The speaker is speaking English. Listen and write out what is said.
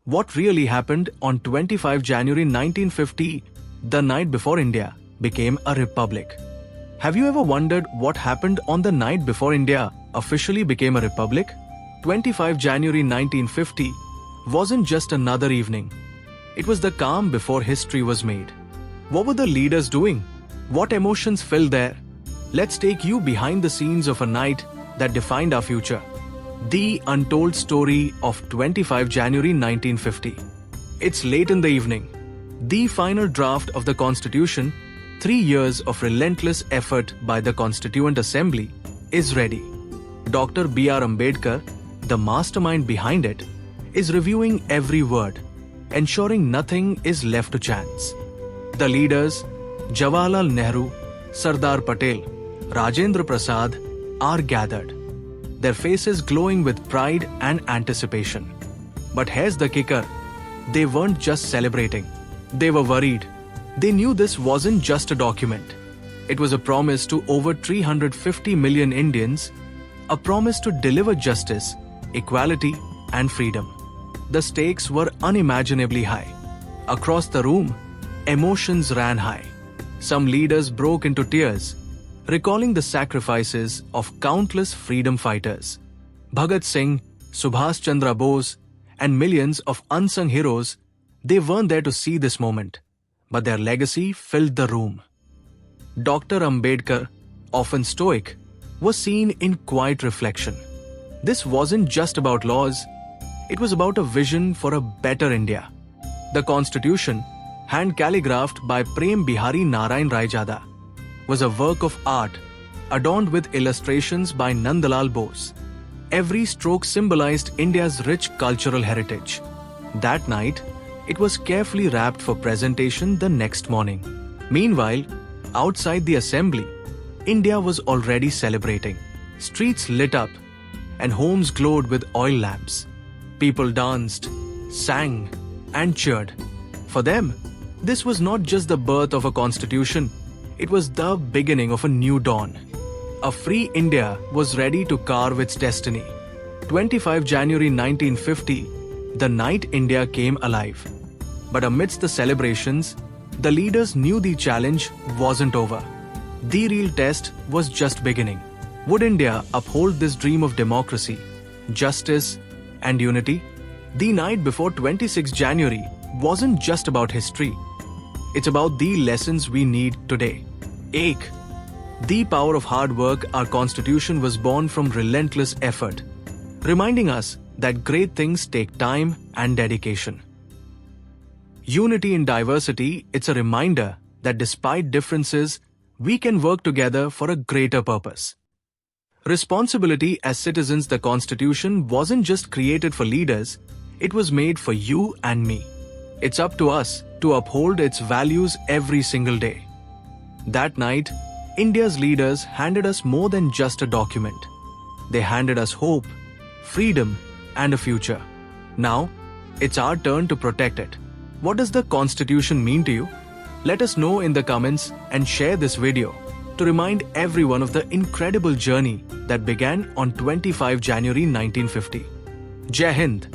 What really happened on 25 January 1950, the night before India became a republic? Have you ever wondered what happened on the night before India officially became a republic? 25 January 1950 wasn't just another evening. It was the calm before history was made. What were the leaders doing? What emotions filled there? Let's take you behind the scenes of a night that defined our future. The untold story of 25 January 1950. It's late in the evening. The final draft of the Constitution, 3 years of relentless effort by the Constituent Assembly, is ready. Dr. B.R. Ambedkar, the mastermind behind it, is reviewing every word, ensuring nothing is left to chance. The leaders, Jawaharlal Nehru, Sardar Patel, Rajendra Prasad, are gathered, their faces glowing with pride and anticipation. But here's the kicker. They weren't just celebrating. They were worried. They knew this wasn't just a document. It was a promise to over 350 million Indians, a promise to deliver justice, equality, and freedom. The stakes were unimaginably high. Across the room, emotions ran high. Some leaders broke into tears, recalling the sacrifices of countless freedom fighters. Bhagat Singh, Subhash Chandra Bose, and millions of unsung heroes, they weren't there to see this moment, but their legacy filled the room. Dr. Ambedkar, often stoic, was seen in quiet reflection. This wasn't just about laws, it was about a vision for a better India. The Constitution, hand-calligraphed by Prem Bihari Narayan Raijada, was a work of art adorned with illustrations by Nandalal Bose. Every stroke symbolized India's rich cultural heritage. That night, it was carefully wrapped for presentation the next morning. Meanwhile, outside the assembly, India was already celebrating. Streets lit up, and homes glowed with oil lamps. People danced, sang, and cheered. For them, this was not just the birth of a constitution, it was the beginning of a new dawn. A free India was ready to carve its destiny. 25 January 1950, the night India came alive. But amidst the celebrations, the leaders knew the challenge wasn't over. The real test was just beginning. Would India uphold this dream of democracy, justice, and unity? The night before 26 January wasn't just about history. It's about the lessons we need today. The power of hard work. Our Constitution was born from relentless effort, reminding us that great things take time and dedication. Unity in diversity. It's a reminder that despite differences, we can work together for a greater purpose. Responsibility as citizens. The Constitution wasn't just created for leaders, it was made for you and me. It's up to us to uphold its values every single day. That night, India's leaders handed us more than just a document. They handed us hope, freedom, and a future. Now, it's our turn to protect it. What does the Constitution mean to you? Let us know in the comments and share this video to remind everyone of the incredible journey that began on 25 January 1950. Jai Hind.